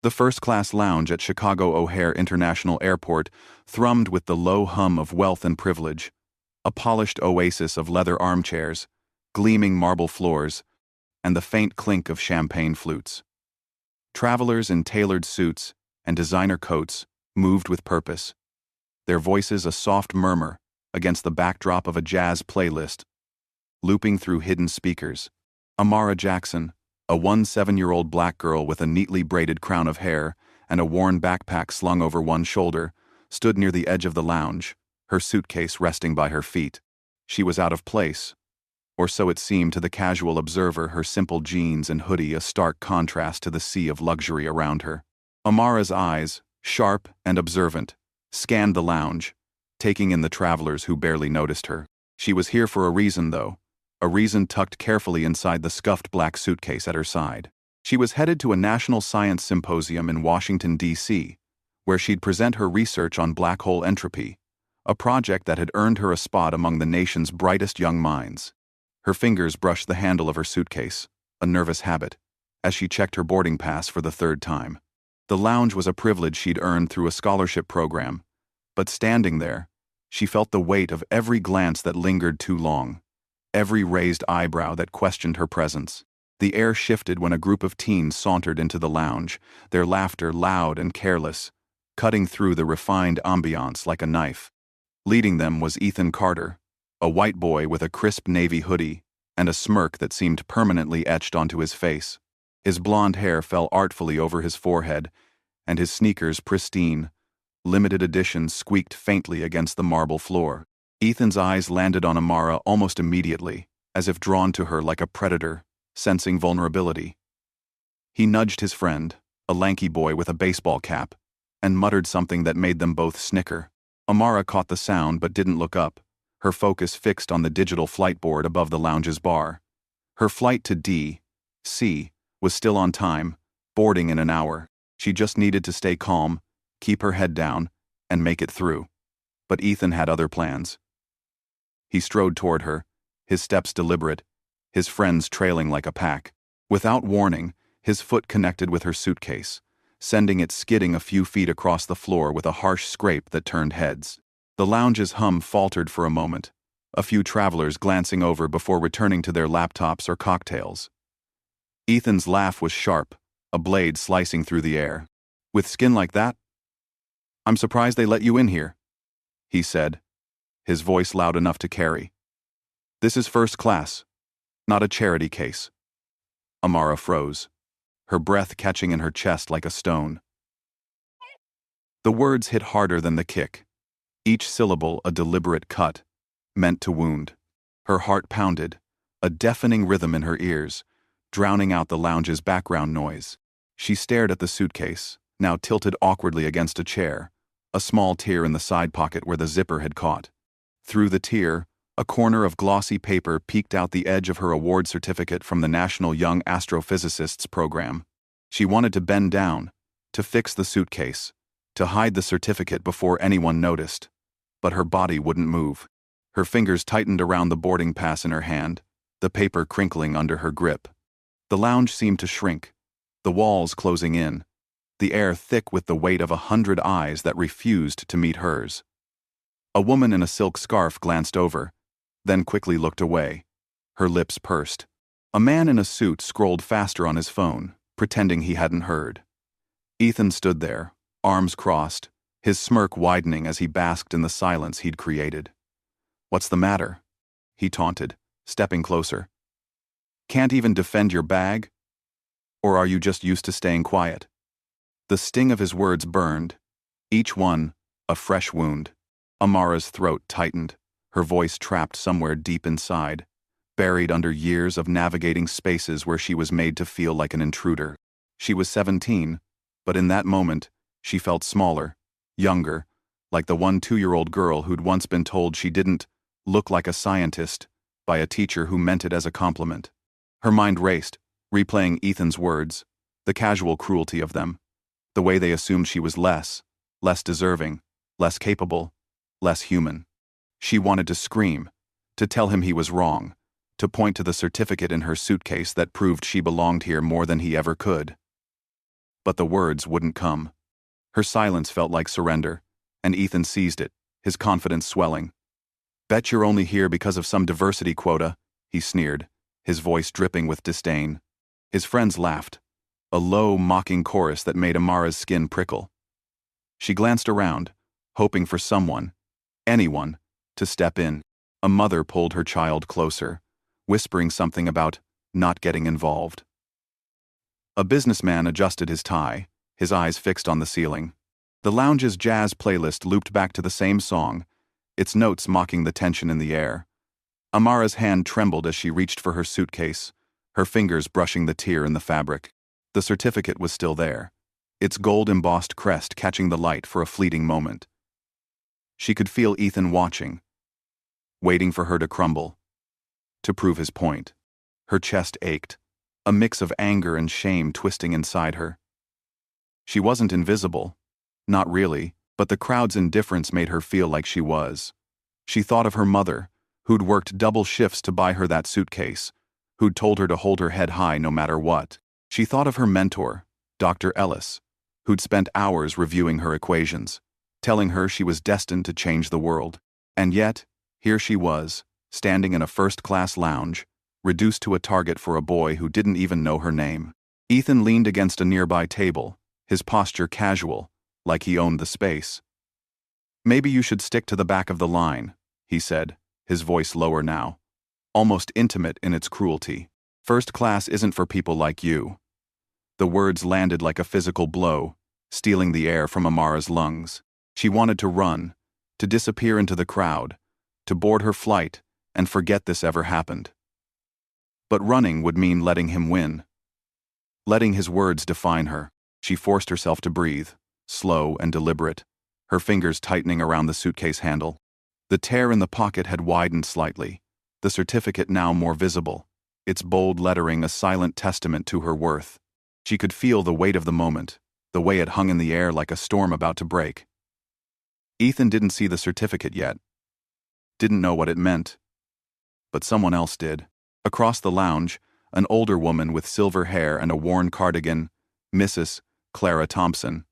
The first-class lounge at Chicago O'Hare International Airport thrummed with the low hum of wealth and privilege, a polished oasis of leather armchairs, gleaming marble floors, and the faint clink of champagne flutes. Travelers in tailored suits and designer coats moved with purpose, their voices a soft murmur against the backdrop of a jazz playlist, looping through hidden speakers. Amara Jackson, a 17-year-old black girl with a neatly braided crown of hair and a worn backpack slung over one shoulder, stood near the edge of the lounge, her suitcase resting by her feet. She was out of place, or so it seemed to the casual observer, her simple jeans and hoodie a stark contrast to the sea of luxury around her. Amara's eyes, sharp and observant, scanned the lounge, taking in the travelers who barely noticed her. She was here for a reason, though, a reason tucked carefully inside the scuffed black suitcase at her side. She was headed to a national science symposium in Washington, D.C., where she'd present her research on black hole entropy, a project that had earned her a spot among the nation's brightest young minds. Her fingers brushed the handle of her suitcase, a nervous habit, as she checked her boarding pass for the third time. The lounge was a privilege she'd earned through a scholarship program, but standing there, she felt the weight of every glance that lingered too long, every raised eyebrow that questioned her presence. The air shifted when a group of teens sauntered into the lounge, their laughter loud and careless, cutting through the refined ambiance like a knife. Leading them was Ethan Carter, a white boy with a crisp navy hoodie and a smirk that seemed permanently etched onto his face. His blonde hair fell artfully over his forehead, and his sneakers, pristine, limited editions, squeaked faintly against the marble floor. Ethan's eyes landed on Amara almost immediately, as if drawn to her like a predator, sensing vulnerability. He nudged his friend, a lanky boy with a baseball cap, and muttered something that made them both snicker. Amara caught the sound but didn't look up, her focus fixed on the digital flight board above the lounge's bar. Her flight to D.C. was still on time, boarding in an hour. She just needed to stay calm, keep her head down, and make it through. But Ethan had other plans. He strode toward her, his steps deliberate, his friends trailing like a pack. Without warning, his foot connected with her suitcase, sending it skidding a few feet across the floor with a harsh scrape that turned heads. The lounge's hum faltered for a moment, a few travelers glancing over before returning to their laptops or cocktails. Ethan's laugh was sharp, a blade slicing through the air. "With skin like that? I'm surprised they let you in here," he said, his voice loud enough to carry. "This is first class, not a charity case." Amara froze, her breath catching in her chest like a stone. The words hit harder than the kick, each syllable a deliberate cut, meant to wound. Her heart pounded, a deafening rhythm in her ears, drowning out the lounge's background noise. She stared at the suitcase, now tilted awkwardly against a chair, a small tear in the side pocket where the zipper had caught. Through the tear, a corner of glossy paper peeked out the edge of her award certificate from the National Young Astrophysicists program. She wanted to bend down, to fix the suitcase, to hide the certificate before anyone noticed, but her body wouldn't move. Her fingers tightened around the boarding pass in her hand, the paper crinkling under her grip. The lounge seemed to shrink, the walls closing in, the air thick with the weight of 100 eyes that refused to meet hers. A woman in a silk scarf glanced over, then quickly looked away, her lips pursed. A man in a suit scrolled faster on his phone, pretending he hadn't heard. Ethan stood there, arms crossed, his smirk widening as he basked in the silence he'd created. "What's the matter?" he taunted, stepping closer. "Can't even defend your bag? Or are you just used to staying quiet?" The sting of his words burned, each one a fresh wound. Amara's throat tightened, her voice trapped somewhere deep inside, buried under years of navigating spaces where she was made to feel like an intruder. She was 17, but in that moment, she felt smaller, younger, like the 2-year-old girl who'd once been told she didn't look like a scientist by a teacher who meant it as a compliment. Her mind raced, replaying Ethan's words, the casual cruelty of them, the way they assumed she was less deserving, less capable, less human. She wanted to scream, to tell him he was wrong, to point to the certificate in her suitcase that proved she belonged here more than he ever could. but the words wouldn't come. Her silence felt like surrender, and Ethan seized it, his confidence swelling. "Bet you're only here because of some diversity quota," he sneered, his voice dripping with disdain. His friends laughed, a low, mocking chorus that made Amara's skin prickle. She glanced around, hoping for someone, anyone, to step in. A mother pulled her child closer, whispering something about not getting involved. A businessman adjusted his tie, his eyes fixed on the ceiling. The lounge's jazz playlist looped back to the same song, its notes mocking the tension in the air. Amara's hand trembled as she reached for her suitcase, her fingers brushing the tear in the fabric. The certificate was still there, its gold-embossed crest catching the light for a fleeting moment. She could feel Ethan watching, waiting for her to crumble, to prove his point. Her chest ached, a mix of anger and shame twisting inside her. She wasn't invisible, not really, but the crowd's indifference made her feel like she was. She thought of her mother, who'd worked double shifts to buy her that suitcase, who'd told her to hold her head high no matter what. She thought of her mentor, Dr. Ellis, who'd spent hours reviewing her equations, telling her she was destined to change the world. And yet, here she was, standing in a first-class lounge, reduced to a target for a boy who didn't even know her name. Ethan leaned against a nearby table, his posture casual, like he owned the space. "Maybe you should stick to the back of the line," he said, his voice lower now, almost intimate in its cruelty. "First class isn't for people like you." The words landed like a physical blow, stealing the air from Amara's lungs. She wanted to run, to disappear into the crowd, to board her flight and forget this ever happened. But running would mean letting him win. Letting his words define her. She forced herself to breathe, slow and deliberate, her fingers tightening around the suitcase handle. The tear in the pocket had widened slightly, the certificate now more visible, its bold lettering a silent testament to her worth. She could feel the weight of the moment, the way it hung in the air like a storm about to break. Ethan didn't see the certificate yet, didn't know what it meant. But someone else did. Across the lounge, an older woman with silver hair and a worn cardigan, Mrs. Clara Thompson,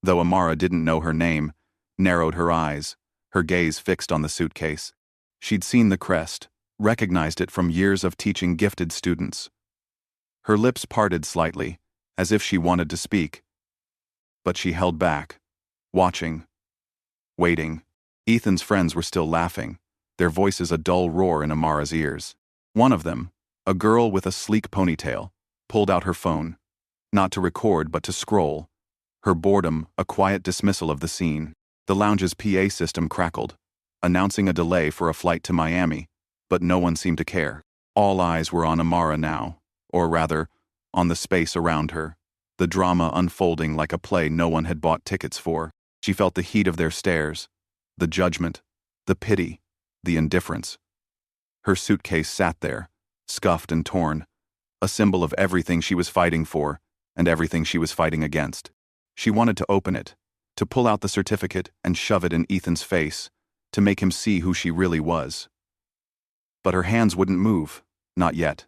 though Amara didn't know her name, narrowed her eyes, her gaze fixed on the suitcase. She'd seen the crest, recognized it from years of teaching gifted students. Her lips parted slightly, as if she wanted to speak. But she held back, watching, waiting. Ethan's friends were still laughing, their voices a dull roar in Amara's ears. One of them, a girl with a sleek ponytail, pulled out her phone, not to record but to scroll, her boredom a quiet dismissal of the scene. The lounge's PA system crackled, announcing a delay for a flight to Miami, but no one seemed to care. All eyes were on Amara now, or rather, on the space around her, the drama unfolding like a play no one had bought tickets for. She felt the heat of their stares, the judgment, the pity, the indifference. Her suitcase sat there, scuffed and torn, a symbol of everything she was fighting for and everything she was fighting against. She wanted to open it, to pull out the certificate and shove it in Ethan's face, to make him see who she really was. But her hands wouldn't move, not yet.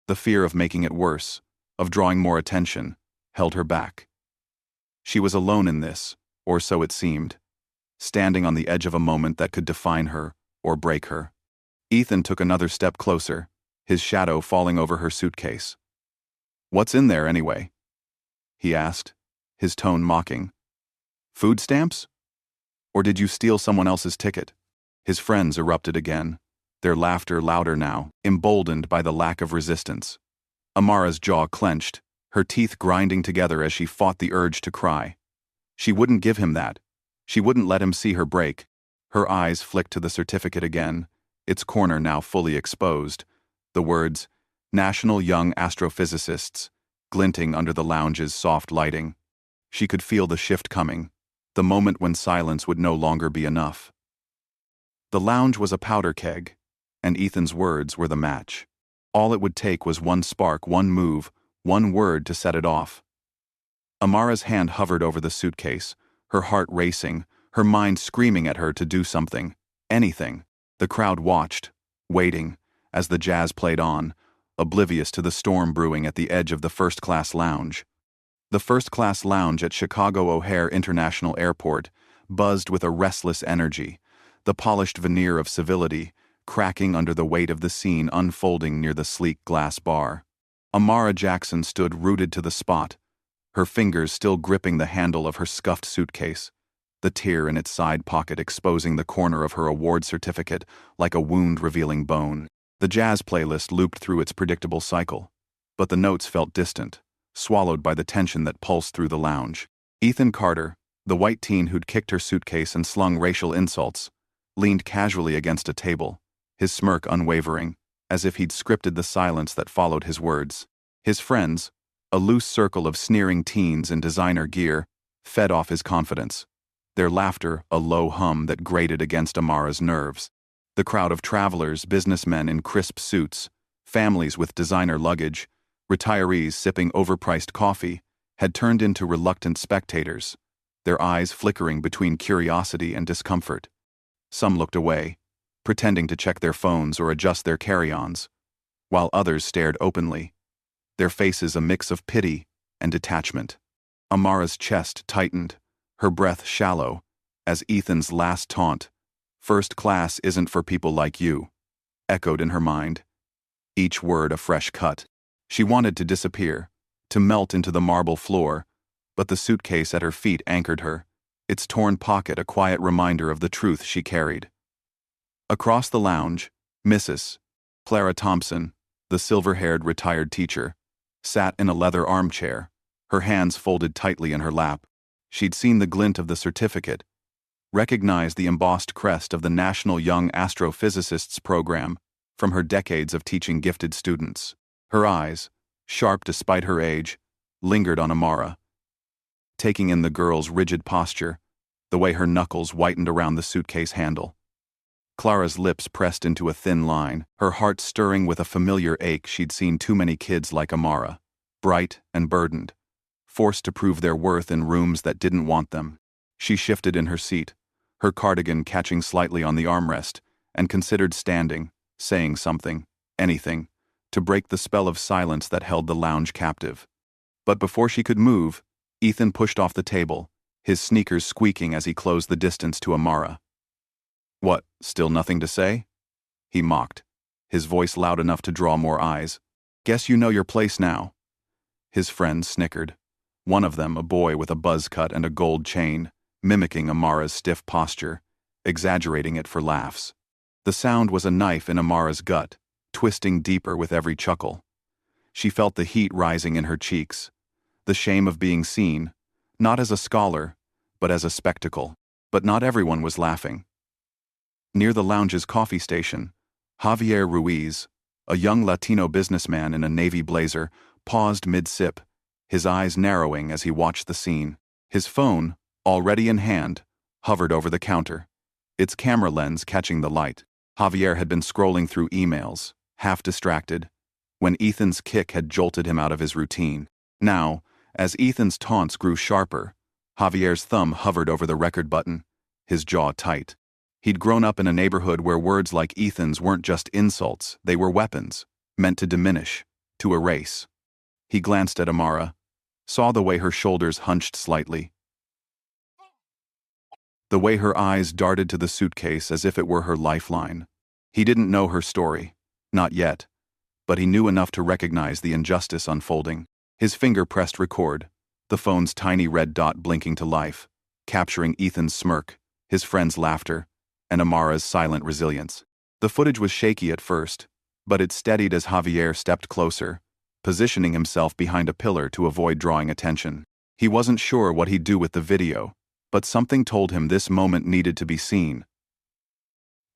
The fear of making it worse, of drawing more attention, held her back. She was alone in this, or so it seemed, standing on the edge of a moment that could define her or break her. Ethan took another step closer, his shadow falling over her suitcase. "What's in there, anyway?" he asked, his tone mocking. "Food stamps? Or did you steal someone else's ticket?" His friends erupted again, their laughter louder now, emboldened by the lack of resistance. Amara's jaw clenched, her teeth grinding together as she fought the urge to cry. She wouldn't give him that. She wouldn't let him see her break. Her eyes flicked to the certificate again, its corner now fully exposed, the words, "National Young Astrophysicists," glinting under the lounge's soft lighting. She could feel the shift coming, the moment when silence would no longer be enough. The lounge was a powder keg, and Ethan's words were the match. All it would take was one spark, one move, one word to set it off. Amara's hand hovered over the suitcase, her heart racing, her mind screaming at her to do something, anything. The crowd watched, waiting, as the jazz played on, oblivious to the storm brewing at the edge of the first-class lounge. The first-class lounge at Chicago O'Hare International Airport buzzed with a restless energy, the polished veneer of civility cracking under the weight of the scene unfolding near the sleek glass bar. Amara Jackson stood rooted to the spot, her fingers still gripping the handle of her scuffed suitcase, the tear in its side pocket exposing the corner of her award certificate like a wound-revealing bone. The jazz playlist looped through its predictable cycle, but the notes felt distant, swallowed by the tension that pulsed through the lounge. Ethan Carter, the white teen who'd kicked her suitcase and slung racial insults, leaned casually against a table, his smirk unwavering, as if he'd scripted the silence that followed his words. His friends, a loose circle of sneering teens in designer gear, fed off his confidence, their laughter a low hum that grated against Amara's nerves. The crowd of travelers, businessmen in crisp suits, families with designer luggage, retirees sipping overpriced coffee, had turned into reluctant spectators, their eyes flickering between curiosity and discomfort. Some looked away, pretending to check their phones or adjust their carry-ons, while others stared openly, their faces a mix of pity and detachment. Amara's chest tightened, her breath shallow, as Ethan's last taunt, "First class isn't for people like you," echoed in her mind, each word a fresh cut. She wanted to disappear, to melt into the marble floor, but the suitcase at her feet anchored her, its torn pocket a quiet reminder of the truth she carried. Across the lounge, Mrs. Clara Thompson, the silver-haired retired teacher, sat in a leather armchair, her hands folded tightly in her lap. She'd seen the glint of the certificate, recognized the embossed crest of the National Young Astrophysicists program from her decades of teaching gifted students. Her eyes, sharp despite her age, lingered on Amara, taking in the girl's rigid posture, the way her knuckles whitened around the suitcase handle. Clara's lips pressed into a thin line, her heart stirring with a familiar ache. She'd seen too many kids like Amara, bright and burdened, forced to prove their worth in rooms that didn't want them. She shifted in her seat, her cardigan catching slightly on the armrest, and considered standing, saying something, anything, to break the spell of silence that held the lounge captive. But before she could move, Ethan pushed off the table, his sneakers squeaking as he closed the distance to Amara. "What, still nothing to say?" he mocked, his voice loud enough to draw more eyes. "Guess you know your place now." His friends snickered, one of them a boy with a buzz cut and a gold chain, mimicking Amara's stiff posture, exaggerating it for laughs. The sound was a knife in Amara's gut, twisting deeper with every chuckle. She felt the heat rising in her cheeks, the shame of being seen, not as a scholar, but as a spectacle. But not everyone was laughing. Near the lounge's coffee station, Javier Ruiz, a young Latino businessman in a navy blazer, paused mid-sip, his eyes narrowing as he watched the scene. His phone, already in hand, hovered over the counter, its camera lens catching the light. Javier had been scrolling through emails, half distracted, when Ethan's kick had jolted him out of his routine. Now, as Ethan's taunts grew sharper, Javier's thumb hovered over the record button, his jaw tight. He'd grown up in a neighborhood where words like Ethan's weren't just insults, they were weapons, meant to diminish, to erase. He glanced at Amara, saw the way her shoulders hunched slightly, the way her eyes darted to the suitcase as if it were her lifeline. He didn't know her story, not yet, but he knew enough to recognize the injustice unfolding. His finger pressed record, the phone's tiny red dot blinking to life, capturing Ethan's smirk, his friend's laughter, and Amara's silent resilience. The footage was shaky at first, but it steadied as Javier stepped closer, positioning himself behind a pillar to avoid drawing attention. He wasn't sure what he'd do with the video, but something told him this moment needed to be seen.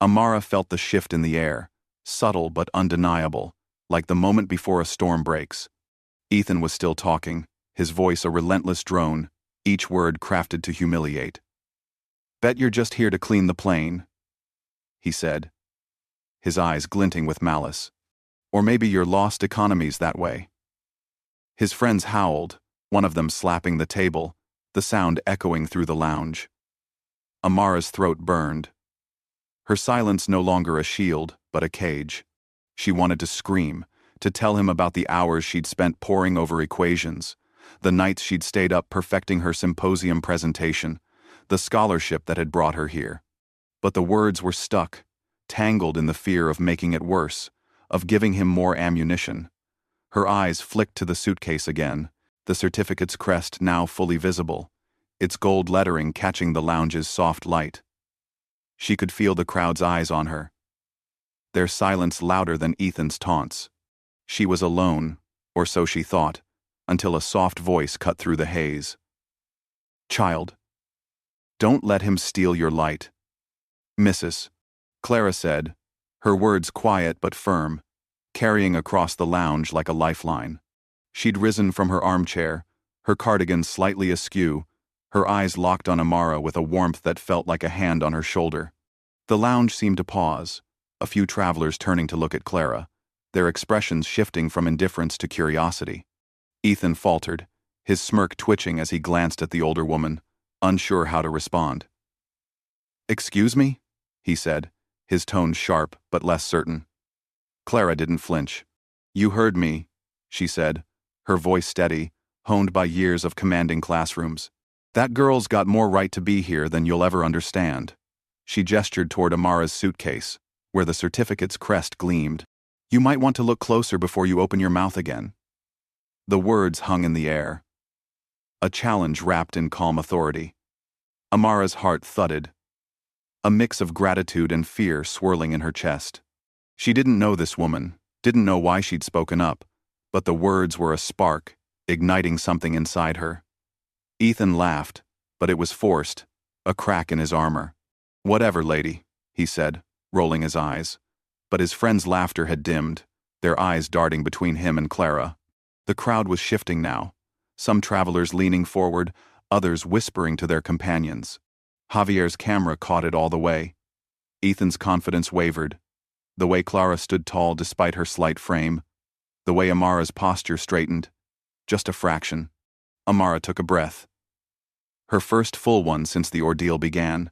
Amara felt the shift in the air, subtle but undeniable, like the moment before a storm breaks. Ethan was still talking, his voice a relentless drone, each word crafted to humiliate. "Bet you're just here to clean the plane," he said, his eyes glinting with malice. "Or maybe you're lost economies that way." His friends howled, one of them slapping the table, the sound echoing through the lounge. Amara's throat burned. Her silence no longer a shield, but a cage. She wanted to scream, to tell him about the hours she'd spent poring over equations, The nights she'd stayed up perfecting her symposium presentation, the scholarship that had brought her here. But the words were stuck, tangled in the fear of making it worse, of giving him more ammunition. Her eyes flicked to the suitcase again, the certificate's crest now fully visible, its gold lettering catching the lounge's soft light. She could feel the crowd's eyes on her, their silence louder than Ethan's taunts. She was alone, or so she thought, until a soft voice cut through the haze. "Child, don't let him steal your light." "Mrs." Clara said, her words quiet but firm, carrying across the lounge like a lifeline. She'd risen from her armchair, her cardigan slightly askew, her eyes locked on Amara with a warmth that felt like a hand on her shoulder. The lounge seemed to pause, a few travelers turning to look at Clara, their expressions shifting from indifference to curiosity. Ethan faltered, his smirk twitching as he glanced at the older woman, unsure how to respond. "Excuse me?" he said, his tone sharp but less certain. Clara didn't flinch. "You heard me," she said, her voice steady, honed by years of commanding classrooms. "That girl's got more right to be here than you'll ever understand." She gestured toward Amara's suitcase, where the certificate's crest gleamed. "You might want to look closer before you open your mouth again." The words hung in the air, a challenge wrapped in calm authority. Amara's heart thudded, a mix of gratitude and fear swirling in her chest. She didn't know this woman, didn't know why she'd spoken up, but the words were a spark, igniting something inside her. Ethan laughed, but it was forced, a crack in his armor. "Whatever, lady," he said, rolling his eyes. But his friend's laughter had dimmed, their eyes darting between him and Clara. The crowd was shifting now, some travelers leaning forward, others whispering to their companions. Javier's camera caught it all the way. Ethan's confidence wavered. The way Clara stood tall despite her slight frame. The way Amara's posture straightened. Just a fraction. Amara took a breath. Her first full one since the ordeal began.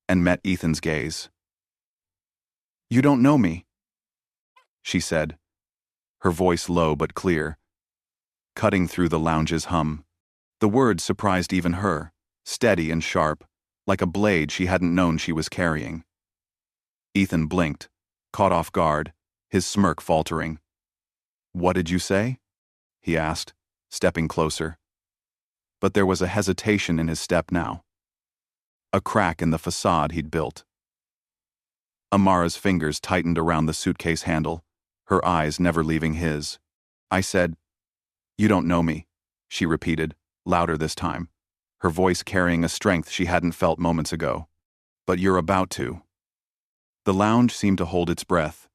And met Ethan's gaze. "You don't know me," she said, her voice low but clear, cutting through the lounge's hum. The words surprised even her, steady and sharp, like a blade she hadn't known she was carrying. Ethan blinked, caught off guard, his smirk faltering. "What did you say?" he asked, stepping closer. But there was a hesitation in his step now. A crack in the facade he'd built. Amara's fingers tightened around the suitcase handle, her eyes never leaving his. "I said, you don't know me," she repeated, louder this time, her voice carrying a strength she hadn't felt moments ago. "But you're about to." The lounge seemed to hold its breath,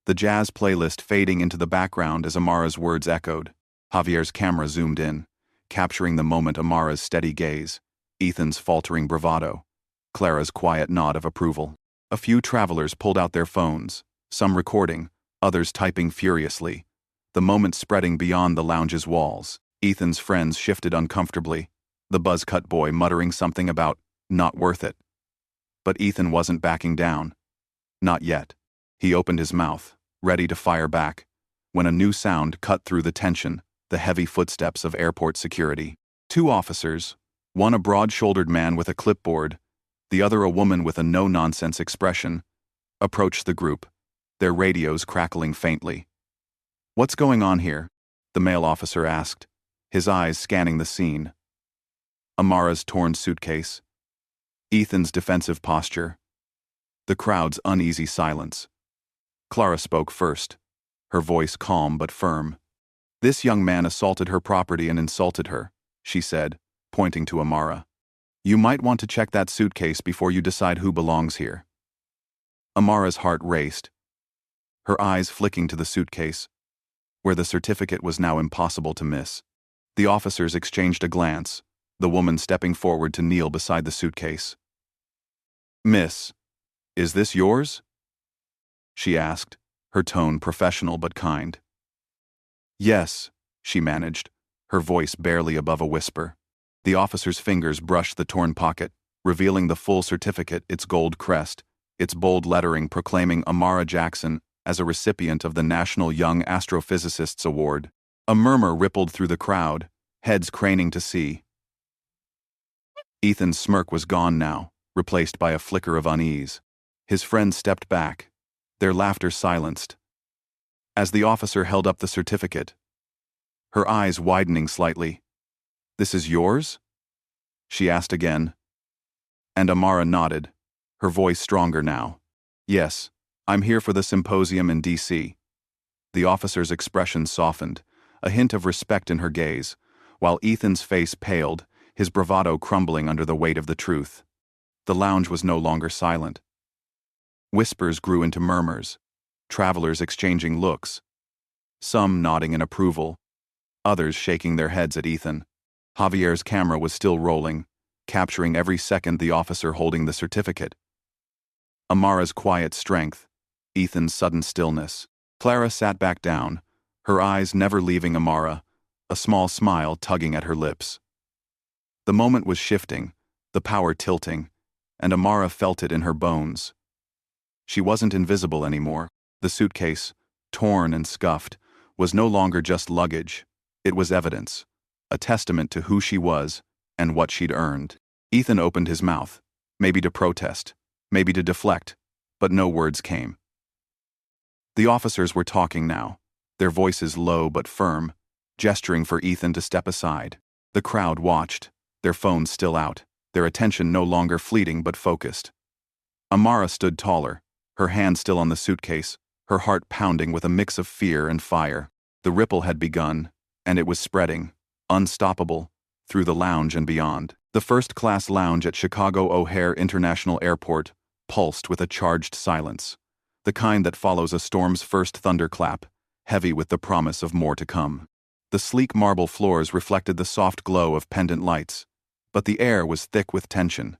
the jazz playlist fading into the background as Amara's words echoed. Javier's camera zoomed in, capturing the moment Amara's steady gaze, Ethan's faltering bravado, Clara's quiet nod of approval. A few travelers pulled out their phones, some recording, others typing furiously, the moment spreading beyond the lounge's walls. Ethan's friends shifted uncomfortably, the buzz-cut boy muttering something about not worth it. But Ethan wasn't backing down. Not yet. He opened his mouth, ready to fire back, when a new sound cut through the tension, the heavy footsteps of airport security. Two officers, one a broad-shouldered man with a clipboard, the other a woman with a no-nonsense expression, approached the group, their radios crackling faintly. "What's going on here?" the male officer asked, his eyes scanning the scene. Amara's torn suitcase, Ethan's defensive posture, the crowd's uneasy silence. Clara spoke first, her voice calm but firm. "This young man assaulted her property and insulted her," she said, pointing to Amara. "You might want to check that suitcase before you decide who belongs here." Amara's heart raced, her eyes flicking to the suitcase, where the certificate was now impossible to miss. The officers exchanged a glance, the woman stepping forward to kneel beside the suitcase. "Miss, is this yours?" she asked, her tone professional but kind. "Yes," she managed, her voice barely above a whisper. The officer's fingers brushed the torn pocket, revealing the full certificate, its gold crest, its bold lettering proclaiming Amara Jackson as a recipient of the National Young Astrophysicists Award. A murmur rippled through the crowd, heads craning to see. Ethan's smirk was gone now, replaced by a flicker of unease. His friends stepped back, their laughter silenced. As the officer held up the certificate, her eyes widening slightly. "This is yours?" she asked again. And Amara nodded, her voice stronger now. "Yes, I'm here for the symposium in D.C. The officer's expression softened, a hint of respect in her gaze, while Ethan's face paled, his bravado crumbling under the weight of the truth. The lounge was no longer silent. Whispers grew into murmurs, travelers exchanging looks, some nodding in approval, others shaking their heads at Ethan. Javier's camera was still rolling, capturing every second the officer holding the certificate. Amara's quiet strength, Ethan's sudden stillness. Clara sat back down, her eyes never leaving Amara, a small smile tugging at her lips. The moment was shifting, the power tilting, and Amara felt it in her bones. She wasn't invisible anymore. The suitcase, torn and scuffed, was no longer just luggage. It was evidence, a testament to who she was and what she'd earned. Ethan opened his mouth, maybe to protest, maybe to deflect, but no words came. The officers were talking now, their voices low but firm, gesturing for Ethan to step aside. The crowd watched, their phones still out, their attention no longer fleeting but focused. Amara stood taller, her hand still on the suitcase, her heart pounding with a mix of fear and fire. The ripple had begun, and it was spreading, unstoppable, through the lounge and beyond. The first-class lounge at Chicago O'Hare International Airport pulsed with a charged silence, the kind that follows a storm's first thunderclap, heavy with the promise of more to come. The sleek marble floors reflected the soft glow of pendant lights, but the air was thick with tension,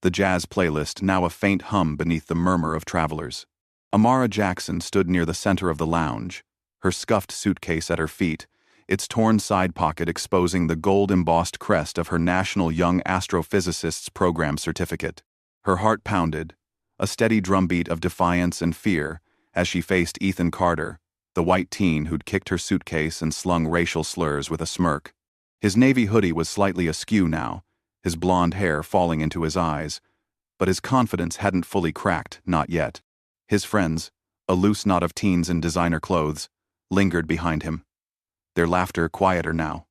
the jazz playlist now a faint hum beneath the murmur of travelers. Amara Jackson stood near the center of the lounge, her scuffed suitcase at her feet, its torn side pocket exposing the gold-embossed crest of her National Young Astrophysicists Program certificate. Her heart pounded, a steady drumbeat of defiance and fear, as she faced Ethan Carter, the white teen who'd kicked her suitcase and slung racial slurs with a smirk. His navy hoodie was slightly askew now, his blonde hair falling into his eyes, but his confidence hadn't fully cracked, not yet. His friends, a loose knot of teens in designer clothes, lingered behind him, their laughter quieter now,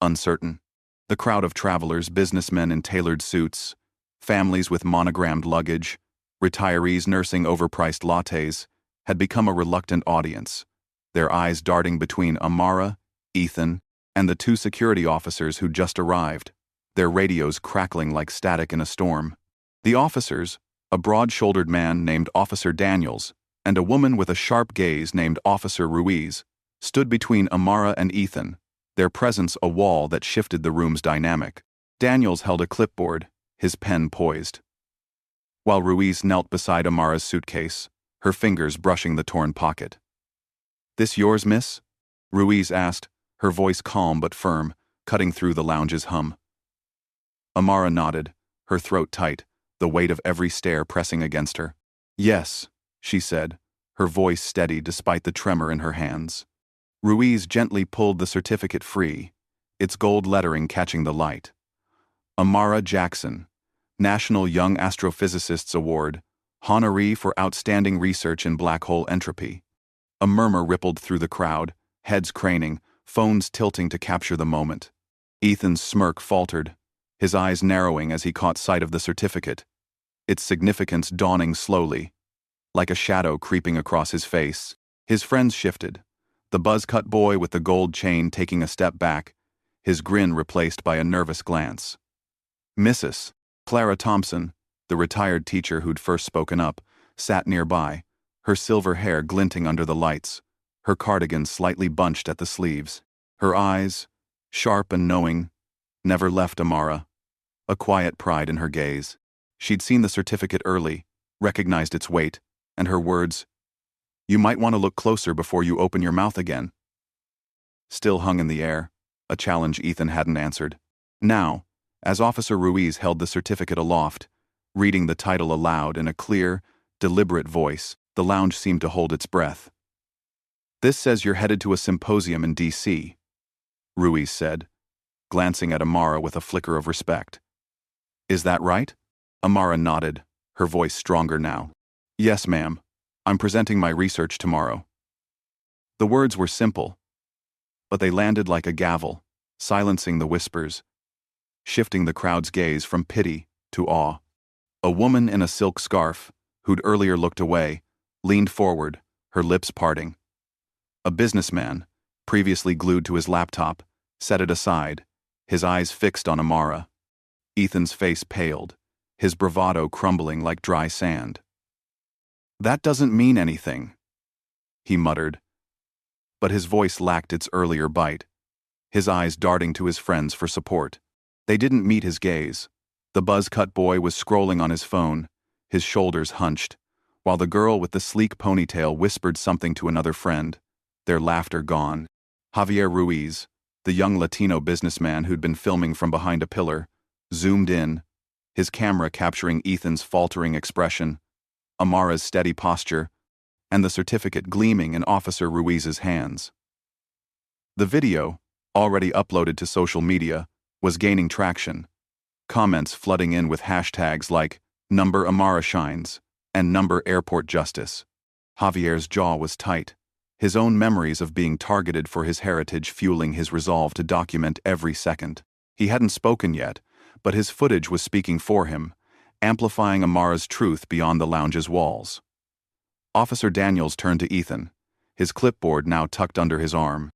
uncertain. The crowd of travelers, businessmen in tailored suits, families with monogrammed luggage, retirees nursing overpriced lattes, had become a reluctant audience, their eyes darting between Amara, Ethan, and the two security officers who'd just arrived, their radios crackling like static in a storm. The officers, a broad-shouldered man named Officer Daniels, and a woman with a sharp gaze named Officer Ruiz, stood between Amara and Ethan, their presence a wall that shifted the room's dynamic. Daniels held a clipboard, his pen poised, while Ruiz knelt beside Amara's suitcase, her fingers brushing the torn pocket. "This yours, miss?" Ruiz asked, her voice calm but firm, cutting through the lounge's hum. Amara nodded, her throat tight, the weight of every stare pressing against her. "Yes," she said, her voice steady despite the tremor in her hands. Ruiz gently pulled the certificate free, its gold lettering catching the light. Amara Jackson, National Young Astrophysicists Award, honoree for outstanding research in black hole entropy. A murmur rippled through the crowd, heads craning, phones tilting to capture the moment. Ethan's smirk faltered, his eyes narrowing as he caught sight of the certificate, its significance dawning slowly, like a shadow creeping across his face. His friends shifted, the buzz-cut boy with the gold chain taking a step back, his grin replaced by a nervous glance. Mrs. Clara Thompson, the retired teacher who'd first spoken up, sat nearby, her silver hair glinting under the lights, her cardigan slightly bunched at the sleeves. Her eyes, sharp and knowing, never left Amara, a quiet pride in her gaze. She'd seen the certificate early, recognized its weight, and her words, "You might want to look closer before you open your mouth again," still hung in the air, a challenge Ethan hadn't answered. Now, as Officer Ruiz held the certificate aloft, reading the title aloud in a clear, deliberate voice, the lounge seemed to hold its breath. "This says you're headed to a symposium in D.C.," Ruiz said, glancing at Amara with a flicker of respect. "Is that right?" Amara nodded, her voice stronger now. "Yes, ma'am. I'm presenting my research tomorrow." The words were simple, but they landed like a gavel, silencing the whispers, shifting the crowd's gaze from pity to awe. A woman in a silk scarf, who'd earlier looked away, leaned forward, her lips parting. A businessman, previously glued to his laptop, set it aside, his eyes fixed on Amara. Ethan's face paled, his bravado crumbling like dry sand. "That doesn't mean anything," he muttered, but his voice lacked its earlier bite, his eyes darting to his friends for support. They didn't meet his gaze. The buzz-cut boy was scrolling on his phone, his shoulders hunched, while the girl with the sleek ponytail whispered something to another friend, their laughter gone. Javier Ruiz, the young Latino businessman who'd been filming from behind a pillar, zoomed in, his camera capturing Ethan's faltering expression, Amara's steady posture, and the certificate gleaming in Officer Ruiz's hands. The video, already uploaded to social media, was gaining traction, comments flooding in with hashtags like "number Amara shines" and "number airport justice." Javier's jaw was tight, his own memories of being targeted for his heritage fueling his resolve to document every second. He hadn't spoken yet, but his footage was speaking for him, amplifying Amara's truth beyond the lounge's walls. Officer Daniels turned to Ethan, his clipboard now tucked under his arm.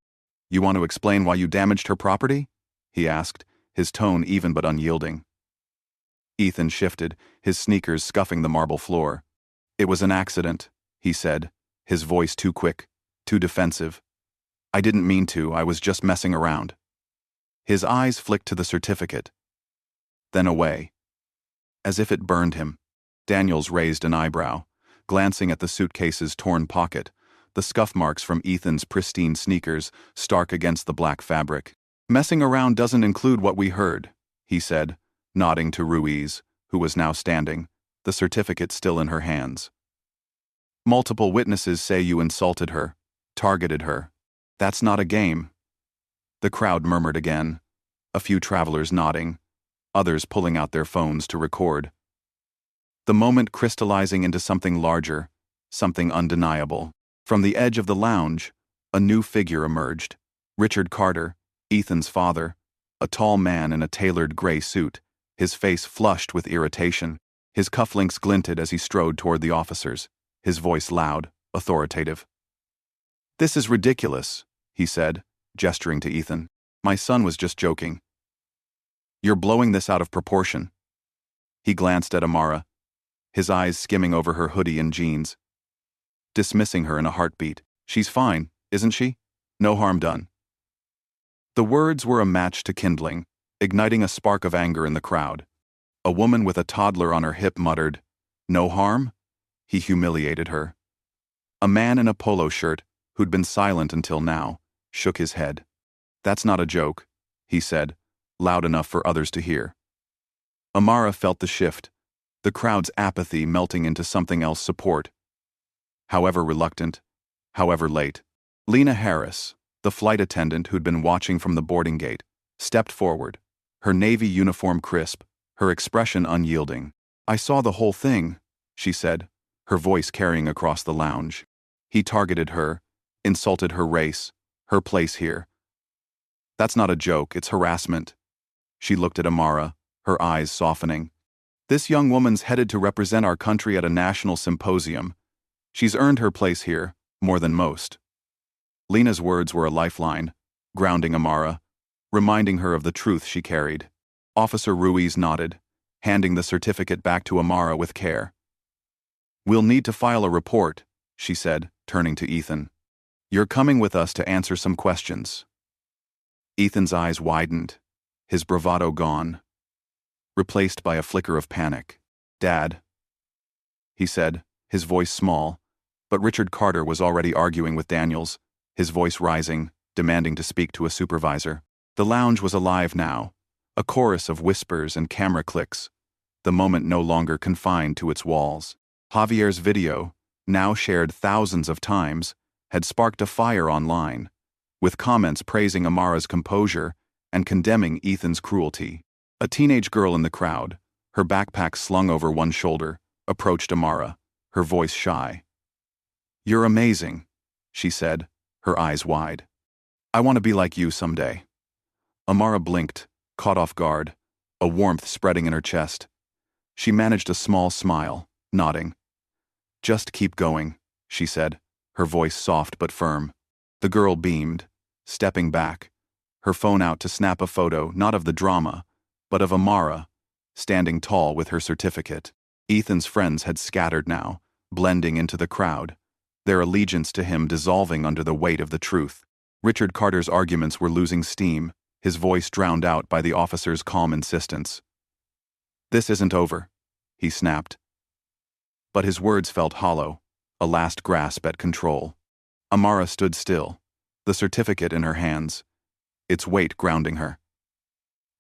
"You want to explain why you damaged her property?" he asked, his tone even but unyielding. Ethan shifted, his sneakers scuffing the marble floor. "It was an accident," he said, his voice too quick, too defensive. "I didn't mean to, I was just messing around." His eyes flicked to the certificate, then away, as if it burned him. Daniels raised an eyebrow, glancing at the suitcase's torn pocket, the scuff marks from Ethan's pristine sneakers stark against the black fabric. "Messing around doesn't include what we heard," he said, nodding to Ruiz, who was now standing, the certificate still in her hands. "Multiple witnesses say you insulted her, targeted her. That's not a game." The crowd murmured again, a few travelers nodding, others pulling out their phones to record. The moment crystallizing into something larger, something undeniable. From the edge of the lounge, a new figure emerged. Richard Carter, Ethan's father, a tall man in a tailored gray suit, his face flushed with irritation. His cufflinks glinted as he strode toward the officers, his voice loud, authoritative. "This is ridiculous," he said, gesturing to Ethan. "My son was just joking." "You're blowing this out of proportion." He glanced at Amara, his eyes skimming over her hoodie and jeans. Dismissing her in a heartbeat. "She's fine, isn't she? No harm done." The words were a match to kindling, igniting a spark of anger in the crowd. A woman with a toddler on her hip muttered, "No harm?" He humiliated her. A man in a polo shirt, who'd been silent until now, shook his head. "That's not a joke," he said, loud enough for others to hear. Amara felt the shift, the crowd's apathy melting into something else support. However reluctant, however late, Lena Harris, the flight attendant who'd been watching from the boarding gate, stepped forward, her navy uniform crisp, her expression unyielding. "I saw the whole thing," she said, her voice carrying across the lounge. "He targeted her, insulted her race, her place here. That's not a joke, it's harassment." She looked at Amara, her eyes softening. "This young woman's headed to represent our country at a national symposium. She's earned her place here, more than most." Lena's words were a lifeline, grounding Amara, reminding her of the truth she carried. Officer Ruiz nodded, handing the certificate back to Amara with care. "We'll need to file a report," she said, turning to Ethan. "You're coming with us to answer some questions." Ethan's eyes widened, his bravado gone, replaced by a flicker of panic. "Dad," he said, his voice small, but Richard Carter was already arguing with Daniels, his voice rising, demanding to speak to a supervisor. The lounge was alive now, a chorus of whispers and camera clicks, the moment no longer confined to its walls. Javier's video, now shared thousands of times, had sparked a fire online, with comments praising Amara's composure and condemning Ethan's cruelty. A teenage girl in the crowd, her backpack slung over one shoulder, approached Amara, her voice shy. "You're amazing," she said, her eyes wide. "I want to be like you someday." Amara blinked, caught off guard, a warmth spreading in her chest. She managed a small smile, nodding. "Just keep going," she said, her voice soft but firm. The girl beamed, stepping back, her phone out to snap a photo not of the drama, but of Amara, standing tall with her certificate. Ethan's friends had scattered now, blending into the crowd, their allegiance to him dissolving under the weight of the truth. Richard Carter's arguments were losing steam, his voice drowned out by the officer's calm insistence. "This isn't over," he snapped. But his words felt hollow, a last grasp at control. Amara stood still, the certificate in her hands, its weight grounding her.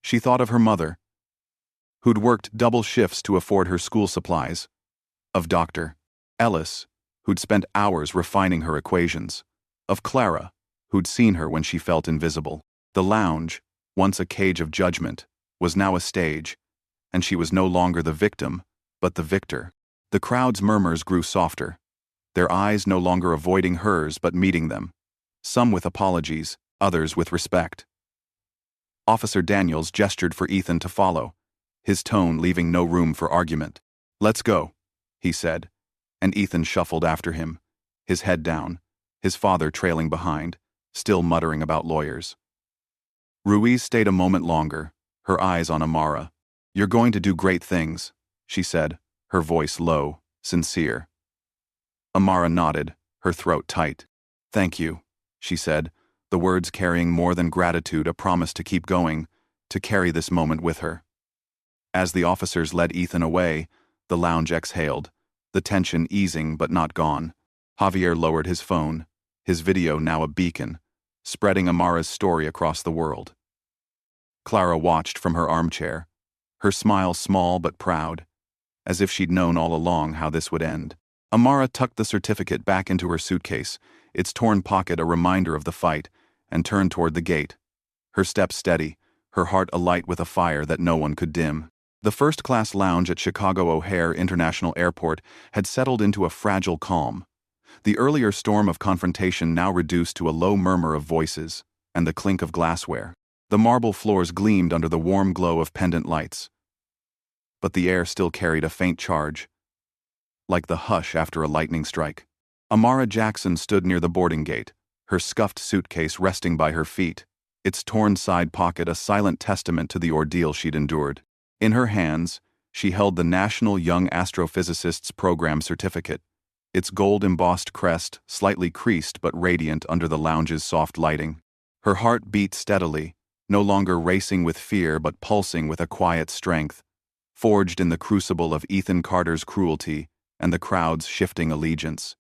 She thought of her mother, who'd worked double shifts to afford her school supplies, of Dr. Ellis, who'd spent hours refining her equations, of Clara, who'd seen her when she felt invisible. The lounge, once a cage of judgment, was now a stage, and she was no longer the victim, but the victor. The crowd's murmurs grew softer, their eyes no longer avoiding hers but meeting them, some with apologies, others with respect. Officer Daniels gestured for Ethan to follow, his tone leaving no room for argument. "Let's go," he said, and Ethan shuffled after him, his head down, his father trailing behind, still muttering about lawyers. Ruiz stayed a moment longer, her eyes on Amara. "You're going to do great things," she said, her voice low, sincere. Amara nodded, her throat tight. "Thank you," she said, the words carrying more than gratitude, a promise to keep going, to carry this moment with her. As the officers led Ethan away, the lounge exhaled, the tension easing but not gone. Javier lowered his phone, his video now a beacon, spreading Amara's story across the world. Clara watched from her armchair, her smile small but proud, as if she'd known all along how this would end. Amara tucked the certificate back into her suitcase, its torn pocket a reminder of the fight, and turned toward the gate, her steps steady, her heart alight with a fire that no one could dim. The first-class lounge at Chicago O'Hare International Airport had settled into a fragile calm, the earlier storm of confrontation now reduced to a low murmur of voices and the clink of glassware. The marble floors gleamed under the warm glow of pendant lights, but the air still carried a faint charge, like the hush after a lightning strike. Amara Jackson stood near the boarding gate, her scuffed suitcase resting by her feet, its torn side pocket a silent testament to the ordeal she'd endured. In her hands, she held the National Young Astrophysicists Program certificate, its gold-embossed crest slightly creased but radiant under the lounge's soft lighting. Her heart beat steadily, no longer racing with fear but pulsing with a quiet strength, forged in the crucible of Ethan Carter's cruelty and the crowd's shifting allegiance.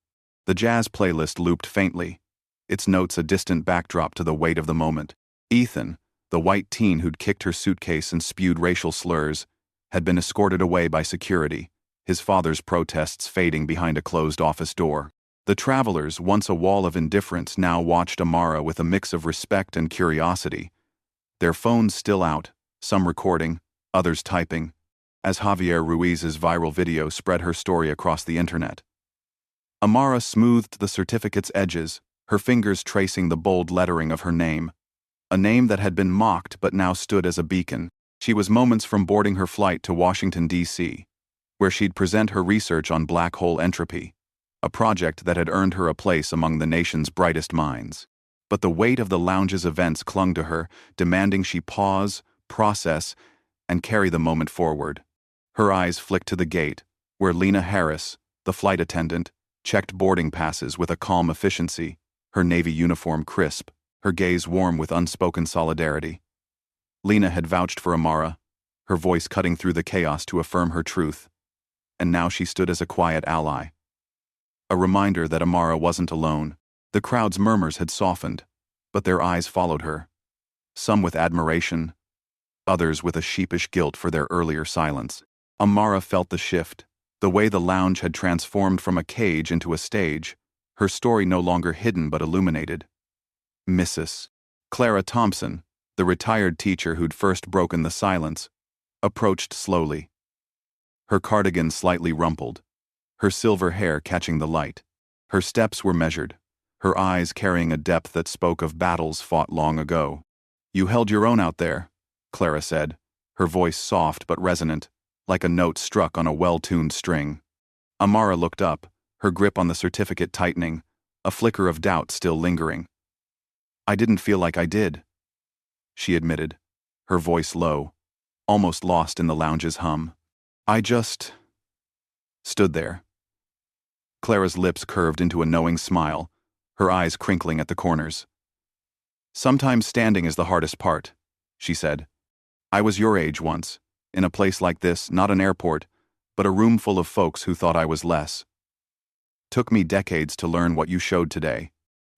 The jazz playlist looped faintly, its notes a distant backdrop to the weight of the moment. Ethan, the white teen who'd kicked her suitcase and spewed racial slurs, had been escorted away by security, his father's protests fading behind a closed office door. The travelers, once a wall of indifference, now watched Amara with a mix of respect and curiosity, their phones still out, some recording, others typing, as Javier Ruiz's viral video spread her story across the internet. Amara smoothed the certificate's edges, her fingers tracing the bold lettering of her name, a name that had been mocked but now stood as a beacon. She was moments from boarding her flight to Washington, D.C., where she'd present her research on black hole entropy, a project that had earned her a place among the nation's brightest minds. But the weight of the lounge's events clung to her, demanding she pause, process, and carry the moment forward. Her eyes flicked to the gate, where Lena Harris, the flight attendant, checked boarding passes with a calm efficiency, her Navy uniform crisp, her gaze warm with unspoken solidarity. Lena had vouched for Amara, her voice cutting through the chaos to affirm her truth, and now she stood as a quiet ally. A reminder that Amara wasn't alone. The crowd's murmurs had softened, but their eyes followed her, some with admiration, others with a sheepish guilt for their earlier silence. Amara felt the shift, the way the lounge had transformed from a cage into a stage, her story no longer hidden but illuminated. Mrs. Clara Thompson, The retired teacher who'd first broken the silence approached slowly, her cardigan slightly rumpled, her silver hair catching the light. Her steps were measured, her eyes carrying a depth that spoke of battles fought long ago. "You held your own out there," Clara said, her voice soft but resonant, like a note struck on a well-tuned string. Amara looked up, her grip on the certificate tightening, a flicker of doubt still lingering. "I didn't feel like I did," she admitted, her voice low, almost lost in the lounge's hum. "I just stood there." Clara's lips curved into a knowing smile, her eyes crinkling at the corners. "Sometimes standing is the hardest part," she said. "I was your age once, in a place like this, not an airport, but a room full of folks who thought I was less. Took me decades to learn what you showed today.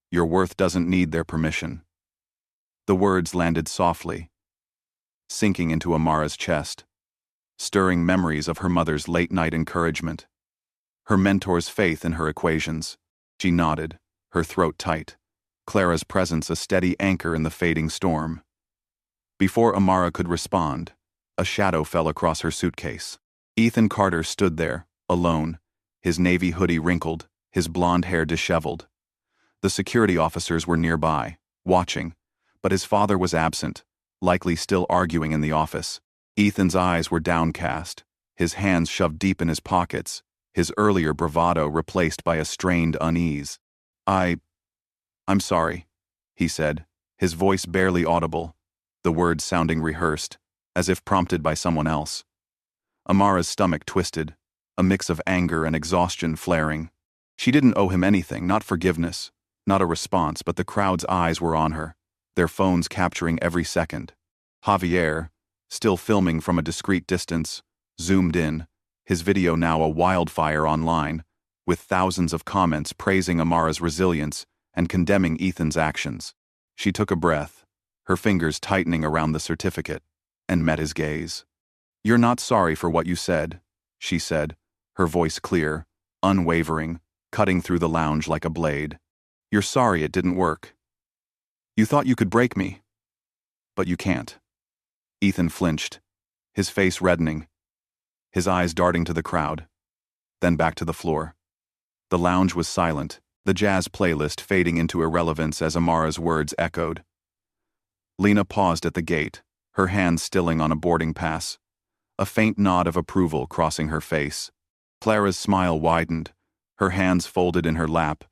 Your worth doesn't need their permission." The words landed softly, sinking into Amara's chest, stirring memories of her mother's late-night encouragement, her mentor's faith in her equations. She nodded, her throat tight, Clara's presence a steady anchor in the fading storm. Before Amara could respond, a shadow fell across her suitcase. Ethan Carter stood there, alone, his navy hoodie wrinkled, his blonde hair disheveled. The security officers were nearby, watching, but his father was absent, likely still arguing in the office. Ethan's eyes were downcast, his hands shoved deep in his pockets, his earlier bravado replaced by a strained unease. I'm sorry," he said, his voice barely audible, the words sounding rehearsed, as if prompted by someone else. Amara's stomach twisted, a mix of anger and exhaustion flaring. She didn't owe him anything, not forgiveness, not a response, but the crowd's eyes were on her, their phones capturing every second. Javier, still filming from a discreet distance, zoomed in, his video now a wildfire online, with thousands of comments praising Amara's resilience and condemning Ethan's actions. She took a breath, her fingers tightening around the certificate, and met his gaze. "You're not sorry for what you said," she said, her voice clear, unwavering, cutting through the lounge like a blade. "You're sorry it didn't work. You thought you could break me. But you can't." Ethan flinched, his face reddening, his eyes darting to the crowd, then back to the floor. The lounge was silent, the jazz playlist fading into irrelevance as Amara's words echoed. Lena paused at the gate, her hand stilling on a boarding pass, a faint nod of approval crossing her face. Clara's smile widened, her hands folded in her lap,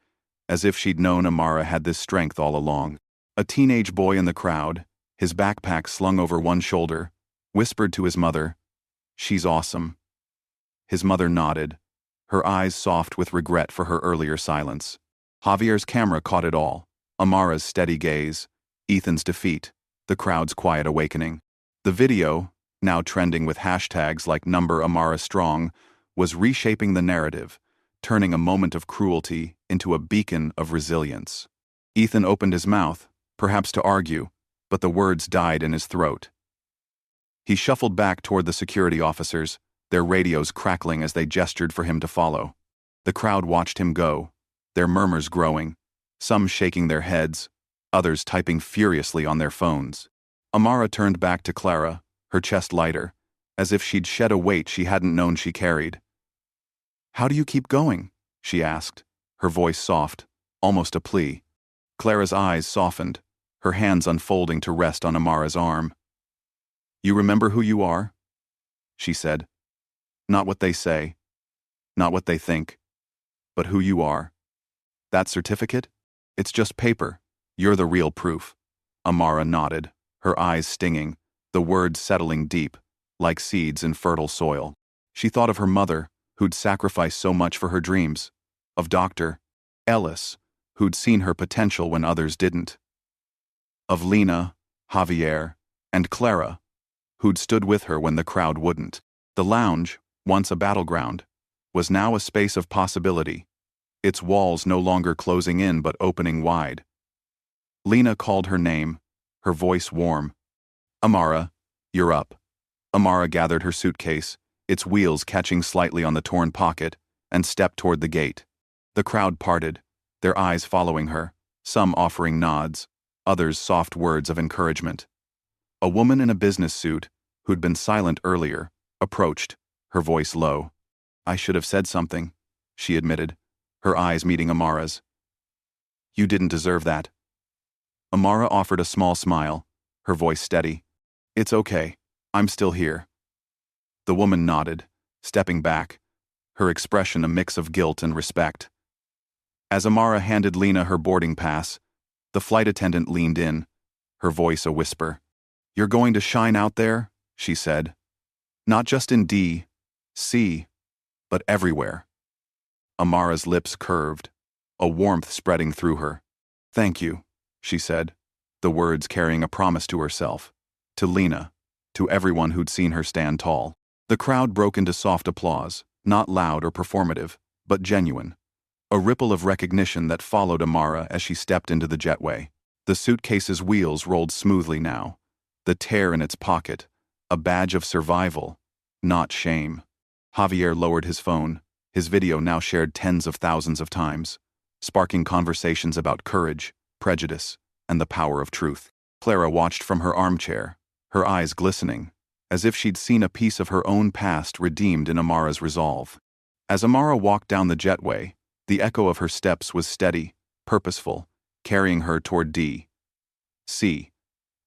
as if she'd known Amara had this strength all along. A teenage boy in the crowd, his backpack slung over one shoulder, whispered to his mother, "She's awesome." His mother nodded, her eyes soft with regret for her earlier silence. Javier's camera caught it all, Amara's steady gaze, Ethan's defeat, the crowd's quiet awakening. The video, now trending with hashtags like #AmaraStrong, was reshaping the narrative, turning a moment of cruelty into a beacon of resilience. Ethan opened his mouth, perhaps to argue, but the words died in his throat. He shuffled back toward the security officers, their radios crackling as they gestured for him to follow. The crowd watched him go, their murmurs growing, some shaking their heads, others typing furiously on their phones. Amara turned back to Clara, her chest lighter, as if she'd shed a weight she hadn't known she carried. "How do you keep going?" she asked, her voice soft, almost a plea. Clara's eyes softened, her hands unfolding to rest on Amara's arm. "You remember who you are?" she said. "Not what they say, not what they think, but who you are. That certificate? It's just paper. You're the real proof." Amara nodded, her eyes stinging, the words settling deep, like seeds in fertile soil. She thought of her mother, who'd sacrificed so much for her dreams, of Dr. Ellis, who'd seen her potential when others didn't, of Lena, Javier, and Clara, who'd stood with her when the crowd wouldn't. The lounge, once a battleground, was now a space of possibility, its walls no longer closing in but opening wide. Lena called her name, her voice warm. "Amara, you're up." Amara gathered her suitcase, its wheels catching slightly on the torn pocket, and stepped toward the gate. The crowd parted, their eyes following her, some offering nods, others soft words of encouragement. A woman in a business suit, who'd been silent earlier, approached, her voice low. "I should have said something," she admitted, her eyes meeting Amara's. "You didn't deserve that." Amara offered a small smile, her voice steady. "It's okay. I'm still here." The woman nodded, stepping back, her expression a mix of guilt and respect. As Amara handed Lena her boarding pass, the flight attendant leaned in, her voice a whisper. "You're going to shine out there," she said. "Not just in D.C., but everywhere." Amara's lips curved, a warmth spreading through her. "Thank you," she said, the words carrying a promise to herself, to Lena, to everyone who'd seen her stand tall. The crowd broke into soft applause, not loud or performative, but genuine. A ripple of recognition that followed Amara as she stepped into the jetway. The suitcase's wheels rolled smoothly now, the tear in its pocket, a badge of survival, not shame. Javier lowered his phone, his video now shared tens of thousands of times, sparking conversations about courage, prejudice, and the power of truth. Clara watched from her armchair, her eyes glistening, as if she'd seen a piece of her own past redeemed in Amara's resolve. As Amara walked down the jetway, the echo of her steps was steady, purposeful, carrying her toward D.C.,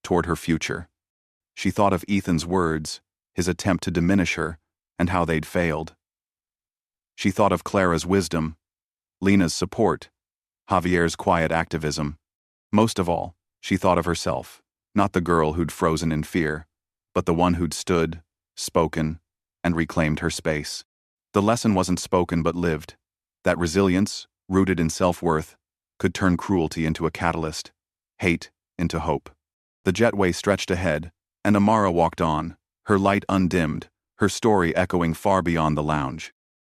toward her future. She thought of Ethan's words, his attempt to diminish her, and how they'd failed. She thought of Clara's wisdom, Lena's support, Javier's quiet activism. Most of all, she thought of herself, not the girl who'd frozen in fear, but the one who'd stood, spoken, and reclaimed her space. The lesson wasn't spoken but lived, that resilience, rooted in self-worth, could turn cruelty into a catalyst, hate into hope. The jetway stretched ahead, and Amara walked on, her light undimmed, her story echoing far beyond the lounge.